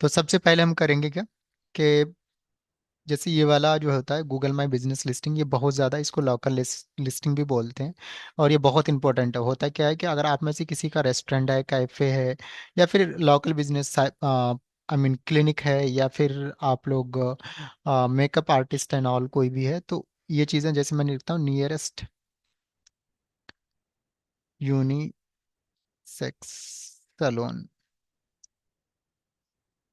तो सबसे पहले हम करेंगे क्या कि जैसे ये वाला जो होता है गूगल माई बिजनेस लिस्टिंग, ये बहुत ज़्यादा, इसको लोकल लिस्टिंग भी बोलते हैं। और ये बहुत इंपॉर्टेंट है। होता क्या है कि अगर आप में से किसी का रेस्टोरेंट है, कैफे है, या फिर local business, I mean clinic है, या फिर आप लोग मेकअप आर्टिस्ट एंड ऑल कोई भी है, तो ये चीज़ें जैसे मैं लिखता हूँ नियरेस्ट यूनिसेक्स सैलून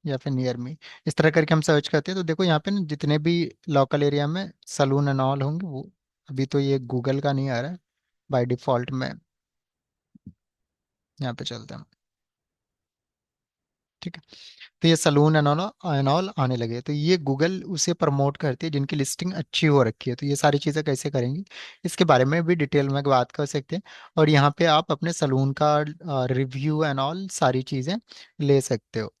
या फिर नियर मी, इस तरह करके हम सर्च करते हैं तो देखो यहाँ पे ना जितने भी लोकल एरिया में सलून एंड ऑल होंगे वो, अभी तो ये गूगल का नहीं आ रहा है बाय डिफॉल्ट में। यहाँ पे चलते हैं। ठीक है। तो ये सलून एंड ऑल आने लगे, तो ये गूगल उसे प्रमोट करती है जिनकी लिस्टिंग अच्छी हो रखी है। तो ये सारी चीज़ें कैसे करेंगी, इसके बारे में भी डिटेल में बात कर सकते हैं। और यहाँ पे आप अपने सलून का रिव्यू एंड ऑल सारी चीज़ें ले सकते हो।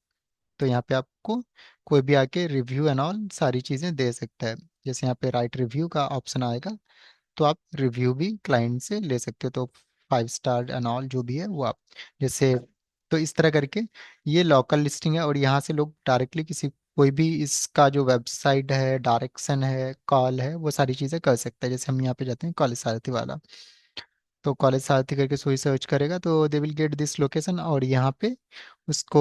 तो यहाँ पे आपको कोई भी आके रिव्यू एंड ऑल सारी चीज़ें दे सकता है। जैसे यहाँ पे राइट रिव्यू का ऑप्शन आएगा, तो आप रिव्यू भी क्लाइंट से ले सकते हो। तो 5 स्टार एंड ऑल जो भी है वो आप जैसे, तो इस तरह करके ये लोकल लिस्टिंग है। और यहाँ से लोग डायरेक्टली किसी कोई भी इसका जो वेबसाइट है, डायरेक्शन है, कॉल है, वो सारी चीज़ें कर सकते हैं। जैसे हम यहाँ पे जाते हैं कॉलेज सारथी वाला, तो कॉलेज सारथी करके सोई सर्च करेगा तो they will get this location. और यहाँ पे उसको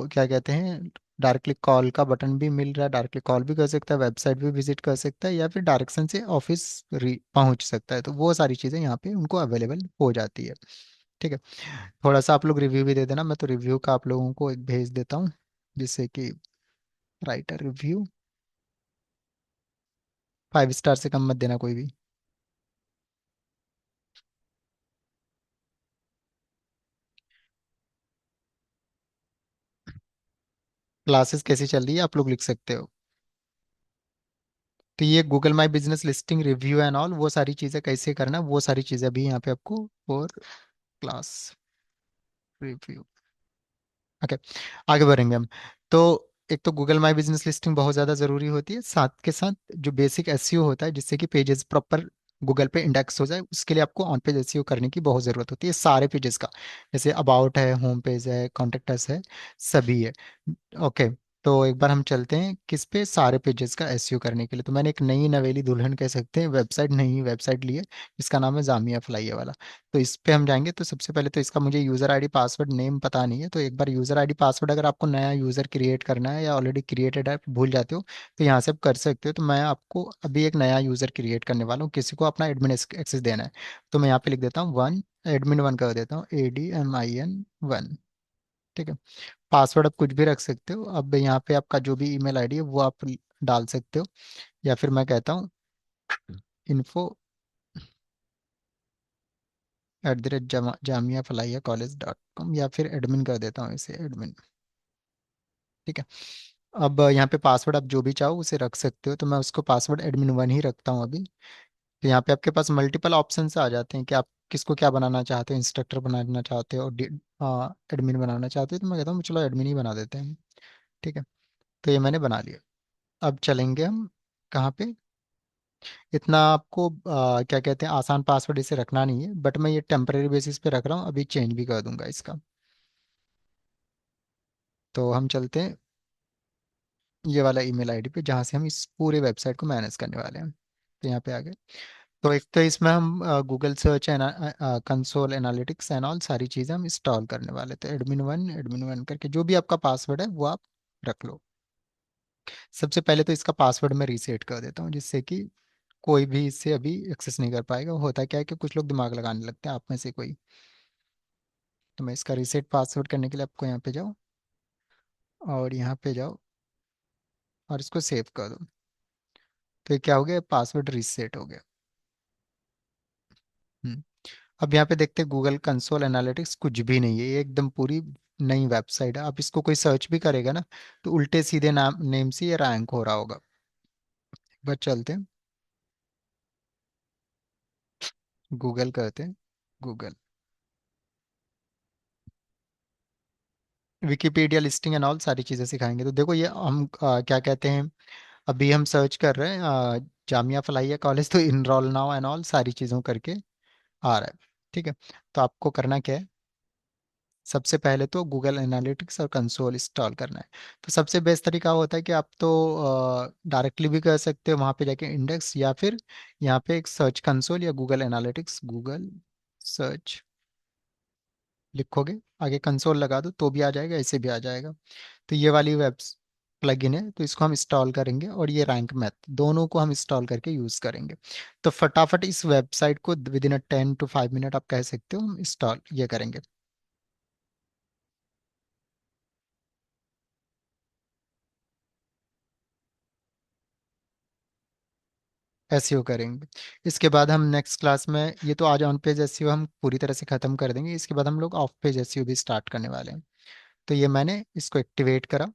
क्या कहते हैं, डायरेक्टली कॉल का बटन भी मिल रहा है, डायरेक्टली कॉल भी कर सकता है, वेबसाइट भी विजिट कर सकता है, या फिर डायरेक्शन से ऑफिस पहुंच सकता है। तो वो सारी चीज़ें यहाँ पे उनको अवेलेबल हो जाती है। ठीक है। थोड़ा सा आप लोग रिव्यू भी दे देना, मैं तो रिव्यू का आप लोगों को एक भेज देता हूँ, जिससे कि राइटर रिव्यू 5 स्टार से कम मत देना कोई भी। क्लासेस कैसी चल रही है आप लोग लिख सकते हो। तो ये Google my business listing review and all, वो सारी चीज़ें कैसे करना, वो सारी चीज़ें भी यहाँ पे आपको, और क्लास रिव्यू। ओके, आगे बढ़ेंगे हम। तो एक तो गूगल माई बिजनेस लिस्टिंग बहुत ज़्यादा ज़रूरी होती है, साथ के साथ जो बेसिक एसईओ होता है जिससे कि पेजेस प्रॉपर गूगल पे इंडेक्स हो जाए, उसके लिए आपको ऑन पेज एसईओ करने की बहुत ज़रूरत होती है सारे पेजेस का। जैसे अबाउट है, होम पेज है, कॉन्टेक्ट अस है, सभी है। ओके। तो एक बार हम चलते हैं किस पे, सारे पेजेस का एसईओ करने के लिए। तो मैंने एक नई नवेली दुल्हन कह सकते हैं वेबसाइट, नई वेबसाइट ली है, जिसका नाम है जामिया फलाइया वाला। तो इस पे हम जाएंगे, तो सबसे पहले तो इसका मुझे यूज़र आईडी पासवर्ड नेम पता नहीं है, तो एक बार यूज़र आईडी पासवर्ड अगर आपको नया यूज़र क्रिएट करना है या ऑलरेडी क्रिएटेड है भूल जाते हो, तो यहाँ से आप कर सकते हो। तो मैं आपको अभी एक नया यूज़र क्रिएट करने वाला हूँ, किसी को अपना एडमिन एक्सेस देना है। तो मैं यहाँ पे लिख देता हूँ वन, एडमिन वन कर देता हूँ, ADMIN 1। ठीक है। पासवर्ड आप कुछ भी रख सकते हो। अब यहाँ पे आपका जो भी ईमेल आईडी है वो आप डाल सकते हो, या फिर मैं कहता हूँ info@, जामिया फलाहिया कॉलेज.com, या फिर एडमिन कर देता हूँ इसे एडमिन। ठीक है। अब यहाँ पे पासवर्ड आप जो भी चाहो उसे रख सकते हो, तो मैं उसको पासवर्ड एडमिन 1 ही रखता हूँ अभी। तो यहाँ पे आपके पास मल्टीपल ऑप्शन आ जाते हैं कि आप किसको क्या बनाना चाहते हो, इंस्ट्रक्टर बनाना चाहते हो और एडमिन बनाना चाहते हो। तो मैं कहता हूँ चलो एडमिन ही बना देते हैं। ठीक है। तो ये मैंने बना लिया। अब चलेंगे हम कहाँ पे, इतना आपको क्या कहते हैं आसान पासवर्ड इसे रखना नहीं है, बट मैं ये टेम्परेरी बेसिस पे रख रहा हूँ, अभी चेंज भी कर दूंगा इसका। तो हम चलते हैं ये वाला ईमेल आईडी पे जहाँ से हम इस पूरे वेबसाइट को मैनेज करने वाले हैं। तो यहाँ पे आ गए। तो एक तो इसमें हम Google search and console analytics and all सारी चीज़ें हम इंस्टॉल करने वाले। तो एडमिन 1 करके जो भी आपका पासवर्ड है वो आप रख लो। सबसे पहले तो इसका पासवर्ड मैं रीसेट कर देता हूँ, जिससे कि कोई भी इससे अभी एक्सेस नहीं कर पाएगा। होता क्या है कि कुछ लोग दिमाग लगाने लगते हैं आप में से कोई। तो मैं इसका रीसेट पासवर्ड करने के लिए आपको यहाँ पे जाओ, और यहाँ पे जाओ, और इसको सेव कर दो। तो ये क्या हो गया, पासवर्ड रीसेट हो गया। हम्म। अब यहाँ पे देखते हैं गूगल कंसोल एनालिटिक्स कुछ भी नहीं है, ये एकदम पूरी नई वेबसाइट है। अब इसको कोई सर्च भी करेगा ना, तो उल्टे सीधे नाम नेम से ये रैंक हो रहा होगा। एक बार चलते हैं, गूगल करते हैं, Google Wikipedia listing and all सारी चीज़ें सिखाएंगे। तो देखो ये हम क्या कहते हैं, अभी हम सर्च कर रहे हैं जामिया फलाहिया कॉलेज, तो इनरोल नाउ एंड ऑल सारी चीज़ों करके आ रहा है। ठीक है। तो आपको करना क्या है, सबसे पहले तो गूगल एनालिटिक्स और कंसोल इंस्टॉल करना है। तो सबसे बेस्ट तरीका होता है कि आप तो डायरेक्टली भी कर सकते हो वहाँ पे जाके इंडेक्स, या फिर यहाँ पे एक सर्च कंसोल या गूगल एनालिटिक्स, गूगल सर्च लिखोगे, आगे कंसोल लगा दो तो भी आ जाएगा, ऐसे भी आ जाएगा। तो ये वाली वेब प्लगइन है, तो इसको हम इंस्टॉल करेंगे, और ये रैंक मैथ दोनों को हम इंस्टॉल करके यूज़ करेंगे। तो फटाफट इस वेबसाइट को विद इन 10 to 5 मिनट आप कह सकते हो हम इंस्टॉल ये करेंगे। एसईओ करेंगे। इसके बाद हम नेक्स्ट क्लास में, ये तो आज ऑन पेज एसईओ हम पूरी तरह से खत्म कर देंगे, इसके बाद हम लोग ऑफ पेज एसईओ भी स्टार्ट करने वाले हैं। तो ये मैंने इसको एक्टिवेट करा।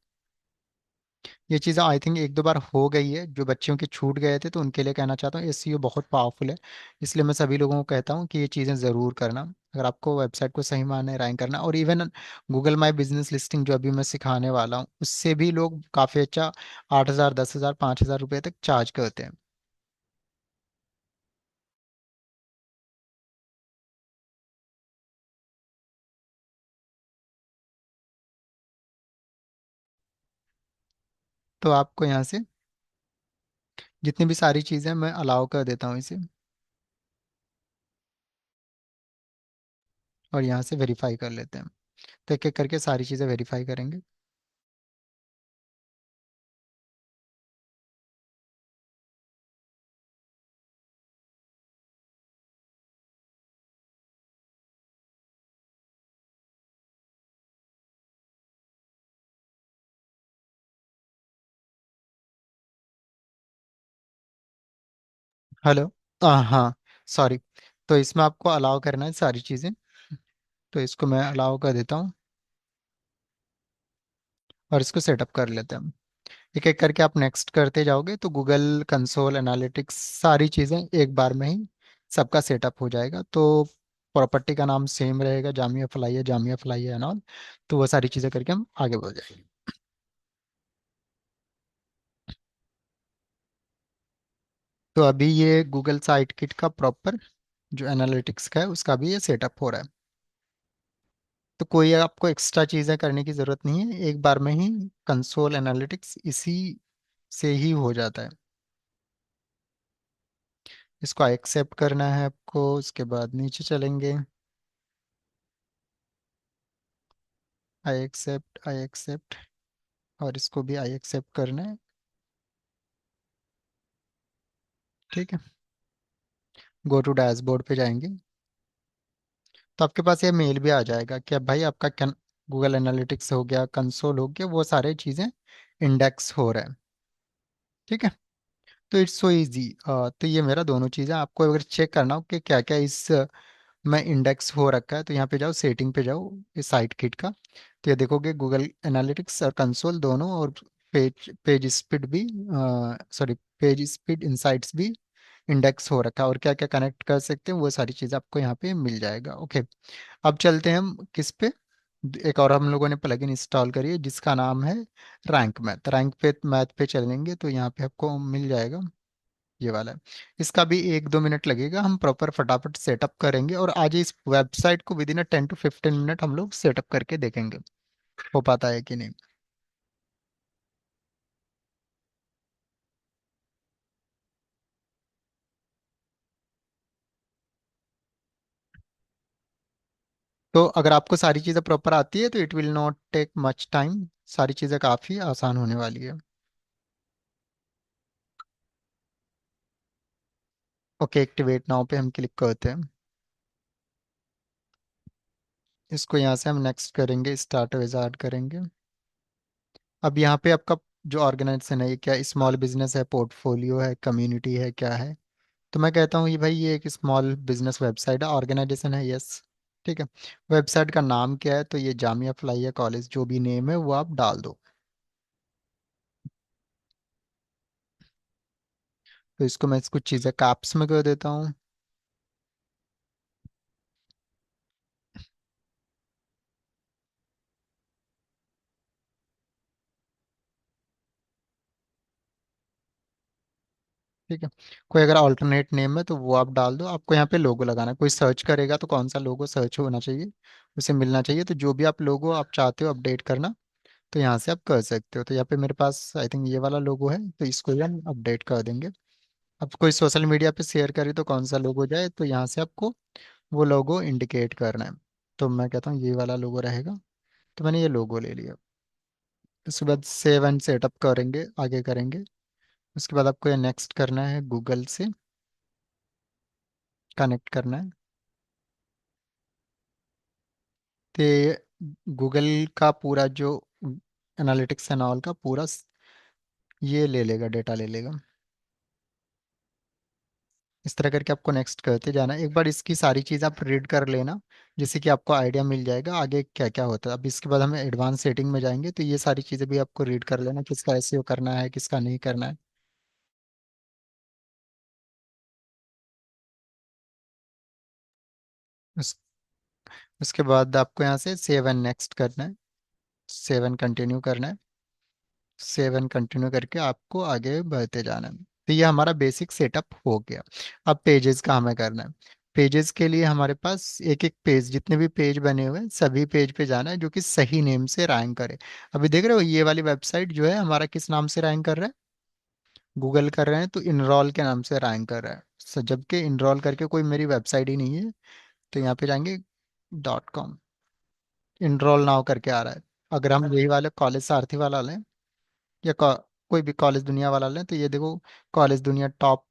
ये चीज़ें आई थिंक एक दो बार हो गई है, जो बच्चों के छूट गए थे तो उनके लिए कहना चाहता हूँ, एसईओ बहुत पावरफुल है। इसलिए मैं सभी लोगों को कहता हूँ कि ये चीज़ें ज़रूर करना, अगर आपको वेबसाइट को सही मायने रैंक करना। और even Google my business listing जो अभी मैं सिखाने वाला हूँ, उससे भी लोग काफ़ी अच्छा 8,000, 10,000, 5,000 रुपये तक चार्ज करते हैं। तो आपको यहाँ से जितनी भी सारी चीज़ें मैं अलाउ कर देता हूँ इसे, और यहाँ से वेरीफाई कर लेते हैं। तो एक एक करके सारी चीज़ें वेरीफाई करेंगे। हेलो। हाँ, सॉरी। तो इसमें आपको अलाउ करना है सारी चीज़ें, तो इसको मैं अलाउ कर देता हूँ, और इसको सेटअप कर लेते हैं हम। एक एक करके आप नेक्स्ट करते जाओगे तो गूगल कंसोल एनालिटिक्स सारी चीज़ें एक बार में ही सबका सेटअप हो जाएगा। तो प्रॉपर्टी का नाम सेम रहेगा, जामिया फलाहिया, जामिया फलाहिया एंड ऑल। तो वो सारी चीज़ें करके हम आगे बढ़ जाएंगे। तो अभी ये गूगल साइट किट का प्रॉपर जो एनालिटिक्स का है उसका भी ये सेटअप हो रहा है। तो कोई आपको एक्स्ट्रा चीज़ें करने की ज़रूरत नहीं है, एक बार में ही कंसोल एनालिटिक्स इसी से ही हो जाता है। इसको एक्सेप्ट करना है आपको, उसके बाद नीचे चलेंगे, आई एक्सेप्ट, और इसको भी आई एक्सेप्ट करना है। ठीक है। गो टू डैशबोर्ड पे जाएंगे, तो आपके पास ये मेल भी आ जाएगा कि अब भाई आपका गूगल एनालिटिक्स हो गया, कंसोल हो गया, वो सारी चीज़ें इंडेक्स हो रहा है। ठीक है। तो इट्स सो इजी। तो ये मेरा दोनों चीज़ें, आपको अगर चेक करना हो कि क्या क्या इस में इंडेक्स हो रखा है, तो यहाँ पे जाओ, सेटिंग पे जाओ, इस साइट किट का। तो ये देखोगे गूगल एनालिटिक्स और कंसोल दोनों, और पेज पेज स्पीड भी, सॉरी, पेज स्पीड इंसाइट्स भी इंडेक्स हो रखा है, और क्या क्या कनेक्ट कर सकते हैं वो सारी चीज़ें आपको यहाँ पे मिल जाएगा। ओके। अब चलते हैं हम किस पे, एक और हम लोगों ने प्लगइन इंस्टॉल करी है जिसका नाम है रैंक मैथ। रैंक पे मैथ पे चलेंगे तो यहाँ पे आपको मिल जाएगा, ये वाला है। इसका भी 1-2 मिनट लगेगा, हम प्रॉपर फटाफट सेटअप करेंगे, और आज इस वेबसाइट को विद इन 10 to 15 मिनट हम लोग सेटअप करके देखेंगे हो पाता है कि नहीं। तो अगर आपको सारी चीज़ें प्रॉपर आती है तो it will not take much time, सारी चीज़ें काफ़ी आसान होने वाली है। ओके, एक्टिवेट नाउ पे हम क्लिक करते हैं। इसको यहाँ से हम नेक्स्ट करेंगे, स्टार्ट विजार्ड करेंगे। अब यहाँ पे आपका जो ऑर्गेनाइजेशन है, ये क्या स्मॉल बिजनेस है, पोर्टफोलियो है, कम्युनिटी है, क्या है? तो मैं कहता हूँ ये भाई, ये एक स्मॉल बिजनेस वेबसाइट है, ऑर्गेनाइजेशन है, यस। ठीक है। वेबसाइट का नाम क्या है? तो ये जामिया फलाहिया कॉलेज, जो भी नेम है वो आप डाल दो। तो इसको मैं कुछ चीज़ें कैप्स में कर देता हूँ। ठीक है। कोई अगर ऑल्टरनेट नेम है तो वो आप डाल दो। आपको यहाँ पे लोगो लगाना है, कोई सर्च करेगा तो कौन सा लोगो सर्च होना चाहिए, उसे मिलना चाहिए। तो जो भी आप लोगो आप चाहते हो अपडेट करना, तो यहाँ से आप कर सकते हो। तो यहाँ पे मेरे पास आई थिंक ये वाला लोगो है, तो इसको ही हम अपडेट कर देंगे। अब कोई सोशल मीडिया पे शेयर करे तो कौन सा लोगो जाए, तो यहाँ से आपको वो लोगो इंडिकेट करना है। तो मैं कहता हूँ ये वाला लोगो रहेगा। तो मैंने ये लोगो ले लिया। उसके बाद सेव एंड सेटअप करेंगे, आगे करेंगे। उसके बाद आपको ये नेक्स्ट करना है, गूगल से कनेक्ट करना है। तो गूगल का पूरा जो एनालिटिक्स एंड ऑल का पूरा ये ले लेगा, डेटा ले लेगा। इस तरह करके आपको नेक्स्ट करते जाना है। एक बार इसकी सारी चीज़ आप रीड कर लेना, जिससे कि आपको आइडिया मिल जाएगा आगे क्या क्या होता है। अब इसके बाद हम एडवांस सेटिंग में जाएंगे, तो ये सारी चीज़ें भी आपको रीड कर लेना, किसका एसईओ करना है किसका नहीं करना है। उस, उसके बाद आपको यहाँ से सेव एंड नेक्स्ट करना है, सेव एंड कंटिन्यू करना है। सेव एंड कंटिन्यू करके आपको आगे बढ़ते जाना है। तो ये हमारा बेसिक सेटअप हो गया। अब पेजेस का हमें करना है। पेजेस के लिए हमारे पास एक एक पेज, जितने भी पेज बने हुए हैं सभी पेज पे जाना है जो कि सही नेम से रैंक करे। अभी देख रहे हो ये वाली वेबसाइट जो है हमारा किस नाम से रैंक कर रहा है, गूगल कर रहे हैं तो इनरोल के नाम से रैंक कर रहा है। जबकि इनरोल करके कोई मेरी वेबसाइट ही नहीं है। तो यहाँ पे जाएंगे, .com, इनरोल नाउ करके आ रहा है। अगर हम यही वाले कॉलेज सारथी वाला लें या कोई भी कॉलेज दुनिया वाला लें, तो ये देखो, कॉलेज दुनिया top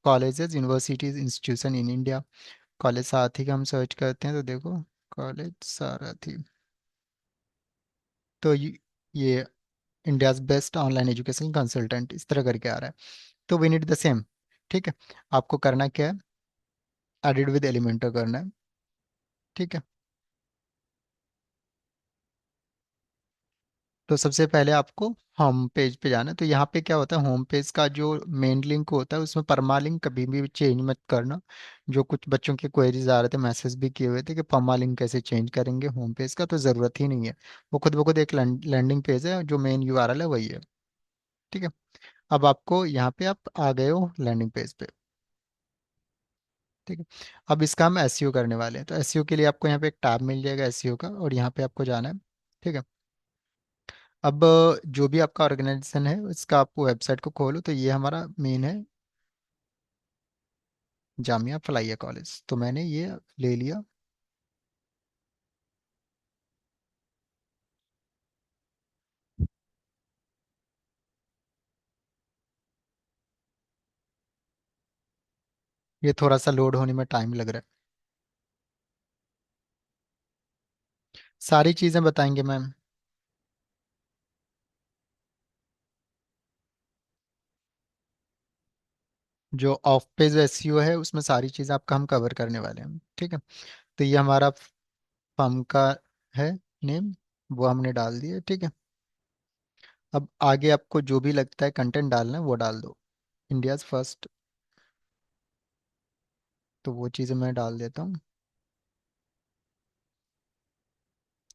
colleges universities institution in India. College सारथी का हम सर्च करते हैं तो देखो, कॉलेज सारथी। तो ये India's best online education consultant इस तरह करके आ रहा है। तो वी नीड द सेम। ठीक है। आपको करना क्या है, एडिट विद एलिमेंटर करना है। ठीक है। तो सबसे पहले आपको होम पेज पे जाना है। तो यहाँ पे क्या होता है, होम पेज का जो मेन लिंक होता है उसमें परमा लिंक कभी भी चेंज मत करना। जो कुछ बच्चों के क्वेरीज आ रहे थे, मैसेज भी किए हुए थे कि परमा लिंक कैसे चेंज करेंगे होम पेज का, तो ज़रूरत ही नहीं है। वो खुद ब खुद एक लैंडिंग पेज है, जो मेन यूआरएल है वही है। ठीक है। अब आपको यहाँ पे आप आ गए हो लैंडिंग पेज पे। ठीक है। अब इसका हम एसईओ करने वाले हैं। तो एसईओ के लिए आपको यहाँ पे एक टैब मिल जाएगा एसईओ का, और यहाँ पे आपको जाना है। ठीक है। अब जो भी आपका ऑर्गेनाइजेशन है इसका आप वेबसाइट को खोलो, तो ये हमारा मेन है, जामिया फलाहिया कॉलेज। तो मैंने ये ले लिया। ये थोड़ा सा लोड होने में टाइम लग रहा है। सारी चीज़ें बताएंगे मैम। जो ऑफ पेज एसईओ है उसमें सारी चीज़ें आपका हम कवर करने वाले हैं। ठीक है। तो ये हमारा फर्म का है नेम, वो हमने डाल दिया। ठीक है। अब आगे आपको जो भी लगता है कंटेंट डालना है वो डाल दो। इंडियाज फर्स्ट, तो वो चीज़ें मैं डाल देता हूँ।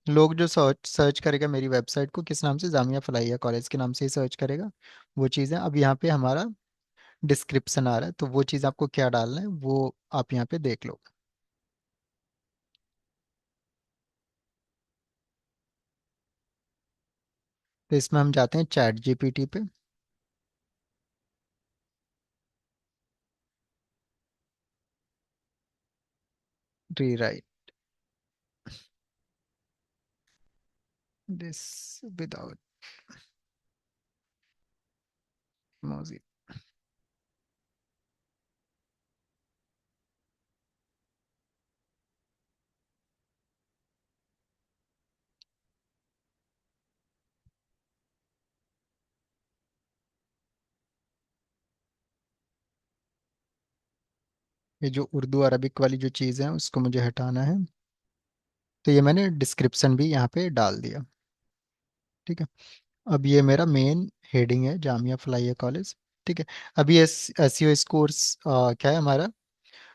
लोग जो सर्च सर्च करेगा मेरी वेबसाइट को किस नाम से, जामिया फलाहिया कॉलेज के नाम से ही सर्च करेगा। वो चीज़ें अब यहाँ पे हमारा डिस्क्रिप्शन आ रहा है, तो वो चीज़ आपको क्या डालना है वो आप यहाँ पे देख लो। तो इसमें हम जाते हैं चैट जीपीटी पे। Rewrite this without emoji. ये जो उर्दू अरबिक वाली जो चीज़ है उसको मुझे हटाना है। तो ये मैंने डिस्क्रिप्शन भी यहाँ पे डाल दिया। ठीक है। अब ये मेरा मेन हेडिंग है, जामिया फलाहिया कॉलेज। ठीक है। अब ये एसईओ स्कोर्स क्या है हमारा,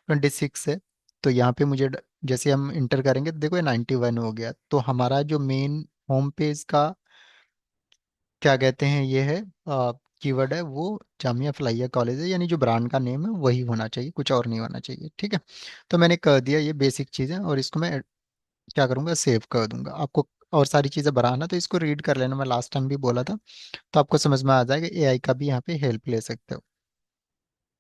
26 है। तो यहाँ पे मुझे जैसे हम इंटर करेंगे तो देखो ये 91 हो गया। तो हमारा जो मेन होम पेज का क्या कहते हैं ये है, कीवर्ड है वो जामिया फलाहिया कॉलेज है, यानी जो ब्रांड का नेम है वही होना चाहिए, कुछ और नहीं होना चाहिए, ठीक है। तो मैंने कर दिया ये बेसिक चीज़ें, और इसको मैं क्या करूँगा, सेव कर दूंगा। आपको और सारी चीज़ें बढ़ाना तो इसको रीड कर लेना, मैं लास्ट टाइम भी बोला था, तो आपको समझ में आ जाएगा, एआई का भी यहाँ पे हेल्प ले सकते हो,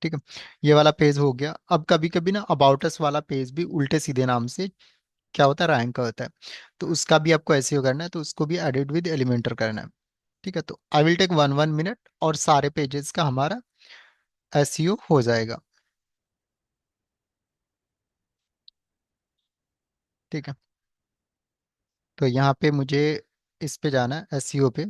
ठीक है। ये वाला पेज हो गया। अब कभी कभी ना अबाउट अस वाला पेज भी उल्टे सीधे नाम से क्या होता है, रैंक का होता है, तो उसका भी आपको ऐसे करना है, तो उसको भी एडिट विद एलिमेंटर करना है, ठीक है। तो आई विल टेक 1 1 मिनट और सारे पेजेस का हमारा एसईओ हो जाएगा, ठीक है। तो यहाँ पे मुझे इस पे जाना है, एसईओ पे,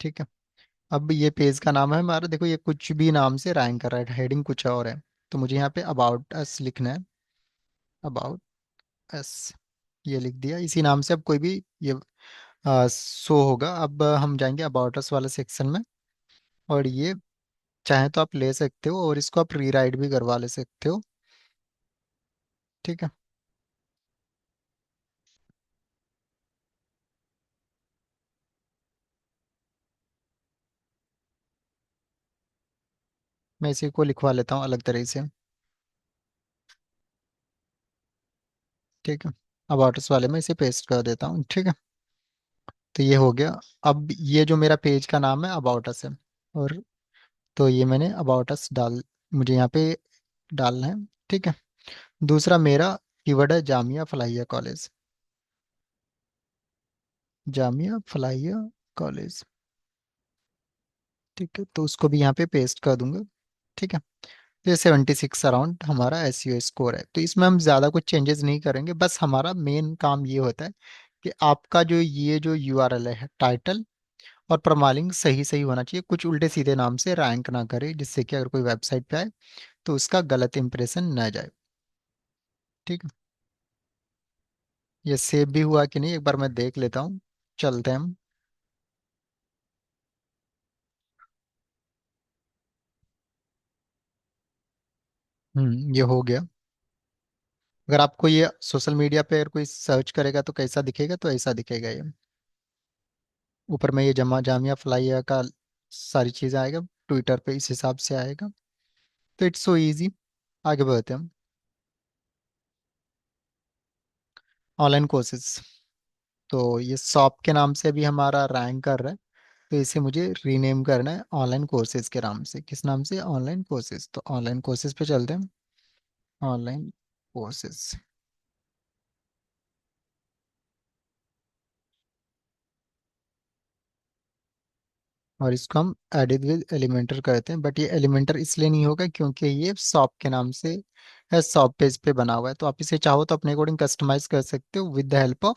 ठीक है। अब ये पेज का नाम है हमारा, देखो ये कुछ भी नाम से रैंक कर रहा है, हेडिंग कुछ और है, तो मुझे यहाँ पे अबाउट अस लिखना है, अबाउट अस, ये लिख दिया। इसी नाम से अब कोई भी ये शो होगा। अब हम जाएंगे अबाउट अस वाले सेक्शन में, और ये चाहे तो आप ले सकते हो, और इसको आप रीराइट भी करवा ले सकते हो, ठीक है। मैं इसी को लिखवा लेता हूँ अलग तरह से, ठीक है। अबाउट अस वाले में इसे पेस्ट कर देता हूँ, ठीक है। तो ये हो गया। अब ये जो मेरा पेज का नाम है अबाउट अस है, और तो ये मैंने अबाउट अस डाल, मुझे यहाँ पे डालना है, ठीक है। दूसरा मेरा कीवर्ड है जामिया फलाहिया कॉलेज, जामिया फलाहिया कॉलेज, ठीक है। तो उसको भी यहाँ पे पेस्ट कर दूंगा, ठीक है। तो ये 76 अराउंड हमारा एसईओ स्कोर है। तो इसमें हम ज़्यादा कुछ चेंजेस नहीं करेंगे, बस हमारा मेन काम ये होता है कि आपका जो ये जो यूआरएल है, टाइटल और प्रमालिंक सही सही होना चाहिए, कुछ उल्टे सीधे नाम से रैंक ना करे, जिससे कि अगर कोई वेबसाइट पे आए तो उसका गलत इंप्रेशन न जाए, ठीक है। ये सेव भी हुआ कि नहीं एक बार मैं देख लेता हूँ, चलते हैं हम। ये हो गया। अगर आपको ये सोशल मीडिया पे अगर कोई सर्च करेगा तो कैसा दिखेगा, तो ऐसा दिखेगा ये, ऊपर में ये जमा जामिया फलाहिया का सारी चीज़ें आएगा, ट्विटर पे इस हिसाब से आएगा। तो इट्स सो इजी। आगे बढ़ते हैं हम। ऑनलाइन कोर्सेज, तो ये शॉप के नाम से भी हमारा रैंक कर रहा है, तो इसे मुझे रीनेम करना है ऑनलाइन कोर्सेज के नाम से। किस नाम से, ऑनलाइन कोर्सेज। तो ऑनलाइन कोर्सेज पे चलते हैं, ऑनलाइन कोर्सेज, और इसको हम एडिट विद एलिमेंटर करते हैं, बट ये एलिमेंटर इसलिए नहीं होगा क्योंकि ये शॉप के नाम से है, शॉप पेज पे बना हुआ है। तो आप इसे चाहो तो अपने अकॉर्डिंग कस्टमाइज कर सकते हो विद द हेल्प ऑफ